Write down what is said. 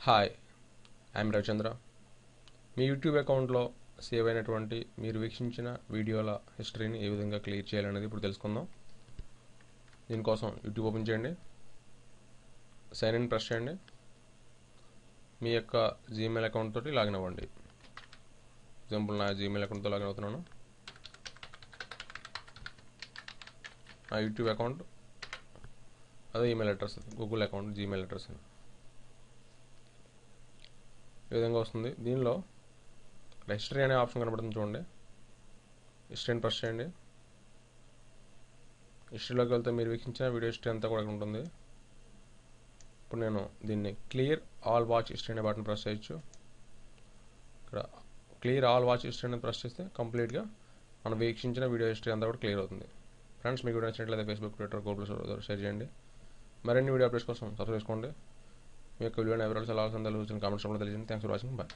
Hi, I'm Ravichandra. Me YouTube అకౌంట్లో save అయినటువంటి మీరు వీక్షించిన వీడియోల హిస్టరీని ఏ విధంగా క్లియర్ చేయాలనేది ఇప్పుడు తెలుసుకుందాం. దీనికోసం యూట్యూబ్ ఓపెన్ చేయండి, సైన్ ఇన్ ప్రెస్ చేయండి, మీ యొక్క జీమెయిల్ అకౌంట్ తోటి లాగిన్ అవ్వండి. ఎగ్జాంపుల్ నా జీమెయిల్ అకౌంట్తో లాగిన్ అవుతున్నాను. నా యూట్యూబ్ అకౌంట్ అదే email address, Google account Gmail address ఈ విధంగా వస్తుంది. దీనిలో హిస్టరీ అనే ఆప్షన్ కనబడుతుంది చూడండి. హిస్టరీని ప్రెస్ చేయండి. హిస్టరీలోకి వెళ్తే మీరు వీక్షించిన వీడియో హిస్టరీ అంతా కూడా ఉంటుంది. ఇప్పుడు నేను దీన్ని క్లియర్ ఆల్ వాచ్ హిస్టరీ అనే బటన్ ప్రెస్ చేయొచ్చు. ఇక్కడ క్లియర్ ఆల్ వాచ్ హిస్టరీ అనేది ప్రెస్ చేస్తే కంప్లీట్గా మనం వీక్షించిన వీడియో హిస్టరీ అంతా కూడా క్లియర్ అవుతుంది. ఫ్రెండ్స్, మీకు వీడియో నచ్చినట్లయితే ఫేస్బుక్, ట్విట్టర్, గూగుల్ షేర్ చేయండి. మరిన్ని వీడియో అప్డేట్స్ కోసం సబ్స్క్రైబ్ చేసుకోండి. మీ యొక్క వీడియోని ఎవరైనా సలహాలు సందేహాలు కామెంట్స్ తెలియజేయండి. Thanks for watching. బాయ్.